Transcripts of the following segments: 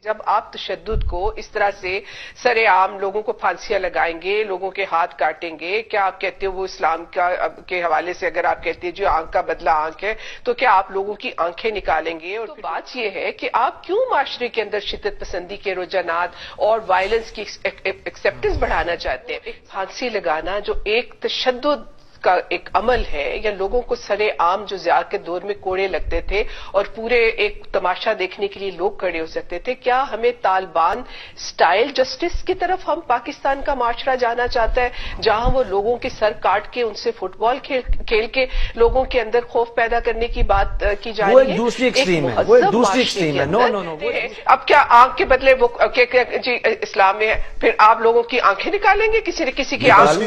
جب آپ تشدد کو اس طرح سے سرے عام لوگوں کو پھانسیاں لگائیں گے، لوگوں کے ہاتھ کاٹیں گے، کیا آپ کہتے ہو وہ اسلام کے حوالے سے اگر آپ کہتے ہیں جو آنکھ کا بدلہ آنکھ ہے تو کیا آپ لوگوں کی آنکھیں نکالیں گے؟ اور بات یہ ہے کہ آپ کیوں معاشرے کے اندر شدت پسندی کے رجحانات اور وائلنس کی ایکسیپٹنس بڑھانا چاہتے ہیں؟ پھانسی لگانا جو ایک تشدد کا ایک عمل ہے، یا لوگوں کو سرے عام جو زیاد کے دور میں کوڑے لگتے تھے اور پورے ایک تماشا دیکھنے کے لیے لوگ کھڑے ہو سکتے تھے، کیا ہمیں طالبان سٹائل جسٹس کی طرف ہم پاکستان کا معاشرہ جانا چاہتا ہے جہاں وہ لوگوں کے سر کاٹ کے ان سے فٹ بال کھیل کے لوگوں کے اندر خوف پیدا کرنے کی بات کی جا رہی ہے؟ وہ ایک دوسری ایکسٹریم ہے، نو اب کیا آنکھ کے بدلے وہ جی اسلام میں ہے، پھر آپ لوگوں کی آنکھیں نکالیں گے؟ کسی کی آنکھ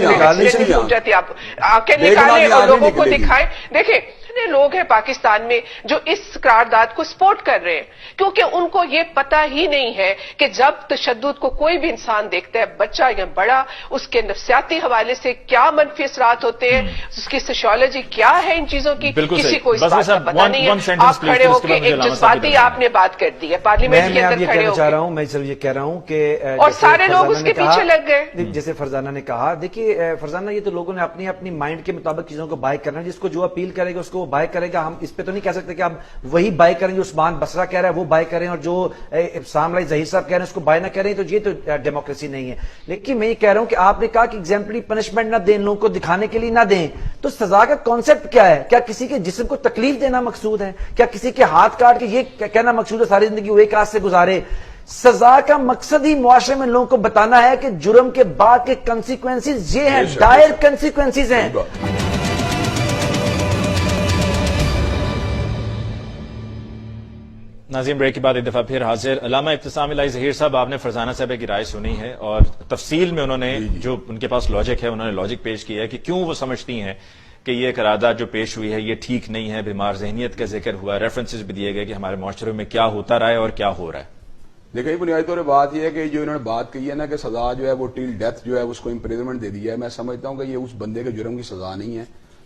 ٹوٹ جاتی ہے، آپ نکالیں اور لوگوں کو دکھائیں؟ دیکھیں لوگ ہیں پاکستان میں جو اس قرارداد کو سپورٹ کر رہے ہیں کیونکہ ان کو یہ پتا ہی نہیں ہے کہ جب تشدد کو کوئی بھی انسان دیکھتا ہے، بچہ یا بڑا، اس کے نفسیاتی حوالے سے کیا منفی اثرات ہوتے ہیں، اس کی سوشیولوجی کیا ہے ان چیزوں کی، کسی کو اس بات کا پتا نہیں ہے۔ آپ کھڑے ہو کے ایک جذباتی آپ نے بات کر دی ہے پارلیمنٹ کے اندر کھڑے ہو کے، میں صرف یہ کہہ رہا ہوں کہ اور سارے لوگ اس کے پیچھے لگ گئے۔ جیسے فرزانہ نے کہا، دیکھیے فرزانہ یہ تو لوگوں نے اپنی اپنی مائنڈ کے مطابق چیزوں کو بائی کرنا ہے، جس کو جو اپیل کرے گا اس کو وہ بائی کرے گا۔ ہم اس پہ تو نہیں کہہ سکتے کہ ہم وہی بائی کریں جو عثمان بصرہ کہہ رہا ہے وہ بائی کریں، اور جو سام علی ظہیر صاحب کہہ رہے ہیں اس کو بائی نہ کریں، تو یہ تو ڈیموکریسی نہیں ہے۔ لیکن میں یہ کہہ رہا ہوں کہ آپ نے کہا کہ ایگزیمپلری پنشمنٹ نہ دیں، لوگوں کو دکھانے کے لیے نہ دیں، تو سزا کا کانسیپٹ کیا ہے؟ کیا کسی کے جسم کو تکلیف دینا مقصود ہے؟ کیا کسی کے ہاتھ کاٹ کے یہ کہنا مقصود ہے ساری زندگی وہ ایک ہاتھ سے گزارے؟ سزا کا مقصد ہی معاشرے میں لوگوں کو بتانا ہے کہ جرم کے بعد کے کنسیکوینسز یہ ہیں، ڈائر کنسیکوینسز ہیں۔ ناظرین بریک کے بعد ایک دفعہ پھر حاضر۔ علامہ ابتسام الہی ظہیر صاحب، آپ نے فرزانہ صاحبہ کی رائے سنی ہے اور تفصیل میں انہوں نے جو ان کے پاس لاجک ہے انہوں نے لاجک پیش کیا ہے کہ کیوں وہ سمجھتی ہیں کہ یہ قرارداد جو پیش ہوئی ہے یہ ٹھیک نہیں ہے۔ بیمار ذہنیت کا ذکر ہوا، ریفرنسز بھی دیے گئے کہ ہمارے معاشرے میں کیا ہوتا رہا ہے اور کیا ہو رہا ہے۔ دیکھیں بنیادی طور پر بات یہ ہے کہ جو انہوں نے بات کی ہے نا کہ سزا جو ہے وہ ٹل ڈیتھ جو ہے اس کو امپریزمنٹ دے دی ہے، میں سمجھتا ہوں کہ یہ اس بندے کے جرم کی سزا نہیں ہے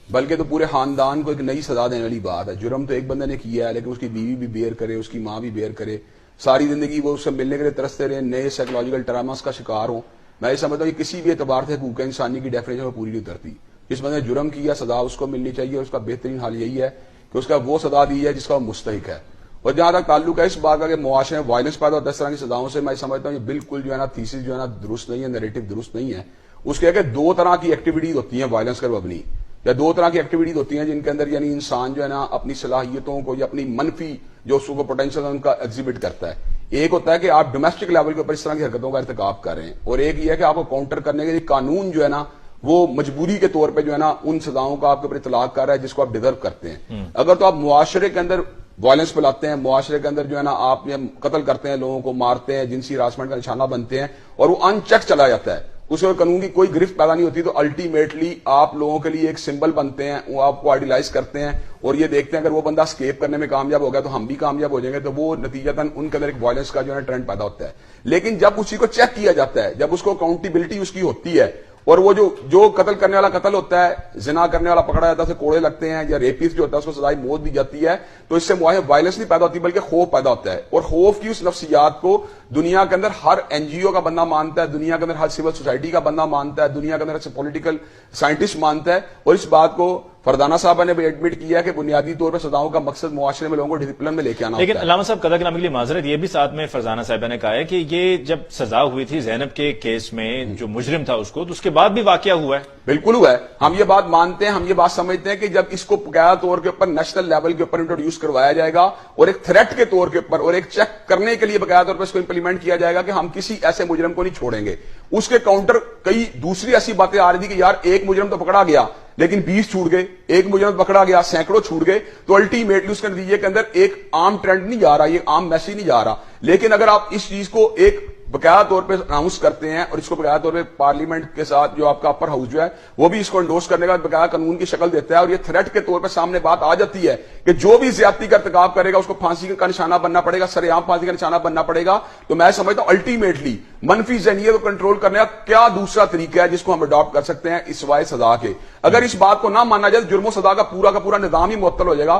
بلکہ تو پورے خاندان کو ایک نئی سزا دینے والی بات ہے۔ جرم تو ایک بندے نے کیا ہے لیکن اس کی بیوی بھی بیئر کرے، اس کی ماں بھی بیئر کرے، ساری زندگی وہ اس سے ملنے کے لیے ترستے رہے، نئے سائیکولوجیکل ٹراماس کا شکار ہوں۔ میں یہ سمجھتا ہوں کہ کسی بھی اعتبار سے حقوق انسانی کی ڈیفینیشن میں پوری نہیں اترتی۔ جس بندے نے جرم کیا سزا اس کو ملنی چاہیے، اس کا بہترین حال یہی ہے کہ اس کا وہ سزا دی ہے جس کا وہ مستحق ہے۔ اور جہاں تک تعلق ہے اس بات کا کہ معاشرے میں وائلنس پیدا ہوتا ہے اس طرح کی سزاؤں سے، میں سمجھتا ہوں یہ بالکل جو ہے نا تھیسس جو ہے نا درست نہیں ہے، نیریٹو درست نہیں ہے۔ اس کے کہ دو طرح کی ایکٹیویٹیز ہوتی ہیں وائلنس کے مبنی، یا دو طرح کی ایکٹیویٹیز ہوتی ہیں جن کے اندر یعنی انسان جو ہے نا اپنی صلاحیتوں کو یا اپنی منفی جو اس کو پوٹینشیل ان کا ایگزیبٹ کرتا ہے۔ ایک ہوتا ہے کہ آپ ڈومیسٹک لیول کے اوپر اس طرح کی حرکتوں کا ارتکاب کر رہے ہیں، اور ایک یہ ہے کہ آپ کو کاؤنٹر کرنے کے لیے قانون جو ہے نا وہ مجبوری کے طور پہ جو ہے نا ان سزاؤں کا آپ کے اوپر اطلاق کر رہا ہے جس کو آپ ڈیزرو کرتے ہیں۔ اگر تو آپ معاشرے کے اندر وائلنس پھیلاتے ہیں، معاشرے کے اندر جو ہے نا آپ قتل کرتے ہیں، لوگوں کو مارتے ہیں، جنسی ہراسمنٹ کا نشانہ بنتے ہیں اور وہ ان چیک چلا جاتا ہے، اس میں قانون کی کوئی گرفت پیدا نہیں ہوتی، تو الٹیمیٹلی آپ لوگوں کے لیے ایک سمبل بنتے ہیں، وہ آپ کو آئیڈیلائز کرتے ہیں اور یہ دیکھتے ہیں اگر وہ بندہ اسکیپ کرنے میں کامیاب ہو گیا تو ہم بھی کامیاب ہو جائیں گے، تو وہ نتیجتاً ان کے اندر ایک وائلنس کا جو ہے ٹرینڈ پیدا ہوتا ہے۔ لیکن جب اسی کو چیک کیا جاتا ہے، جب اس کو اکاؤنٹیبلٹی اس کی ہوتی ہے اور وہ جو قتل کرنے والا قتل ہوتا ہے، زنا کرنے والا پکڑا جاتا ہے، اسے کوڑے لگتے ہیں، یا ریپسٹ جو ہوتا ہے اس کو سزائے موت دی جاتی ہے، تو اس سے معاشرے وائلنس نہیں پیدا ہوتی بلکہ خوف پیدا ہوتا ہے، اور خوف کی اس نفسیات کو دنیا کے اندر ہر این جی او کا بندہ مانتا ہے، دنیا کے اندر ہر سول سوسائٹی کا بندہ مانتا ہے، دنیا کے اندر ہر پولیٹیکل سائنٹسٹ مانتا ہے، اور اس بات کو فرزانہ صاحبہ نے بھی ایڈمٹ کیا کہ بنیادی طور پر سزاؤں کا مقصد معاشرے میں لوگوں کو ڈسپلن میں لے کے آنا ہوتا ہے۔ لیکن علامہ صاحب قدر کرام کے لیے معذرت، یہ بھی ساتھ میں فرزانہ صاحبہ نے کہا ہے کہ یہ جب سزا ہوئی تھی زینب کے کیس میں جو مجرم تھا اس کو، تو اس کے بعد بھی واقعہ ہوا ہے۔ بالکل ہوا ہے، ہم یہ بات مانتے ہیں، ہم یہ بات سمجھتے ہیں کہ جب اس کو باقاعدہ طور کے اوپر نیشنل لیول کے اوپر انٹروڈیوس کروایا جائے گا اور ایک تھریٹ کے طور کے اوپر اور ایک چیک کرنے کے لیے باقاعدہ طور پر اس کو امپلیمنٹ کیا جائے گا کہ ہم کسی ایسے مجرم کو نہیں چھوڑیں گے، اس کے کاؤنٹر کئی دوسری ایسی باتیں آ رہی تھی کہ یار ایک مجرم تو پکڑا گیا لیکن 20 چھوٹ گئے، ایک مجرم پکڑا گیا سینکڑوں چھوٹ گئے، تو الٹیمیٹلی اس کے نتیجے کے اندر ایک عام ٹرینڈ نہیں جا رہا، یہ عام میسج نہیں جا رہا۔ لیکن اگر آپ اس چیز کو ایک باقاعدہ طور پہ اناؤنس کرتے ہیں اور اس کو باقاعدہ طور پہ پارلیمنٹ کے ساتھ جو آپ کا اپر ہاؤس جو ہے وہ بھی اس کو انڈورس کرنے کا باقاعدہ قانون کی شکل دیتا ہے، اور یہ تھریٹ کے طور پہ سامنے بات آ جاتی ہے کہ جو بھی زیادتی کا ارتکاب کرے گا اس کو پھانسی کا نشانہ بننا پڑے گا، سر عام پھانسی کا نشانہ بننا پڑے گا، تو میں سمجھتا ہوں الٹیمیٹلی منفی ذہنیت کو کنٹرول کرنے کا کیا دوسرا طریقہ ہے جس کو ہم اڈاپٹ کر سکتے ہیں اس سوائے سزا کے؟ اگر اس بات کو نہ مانا جائے جرم و سزا کا پورا نظام ہی معطل ہو جائے گا۔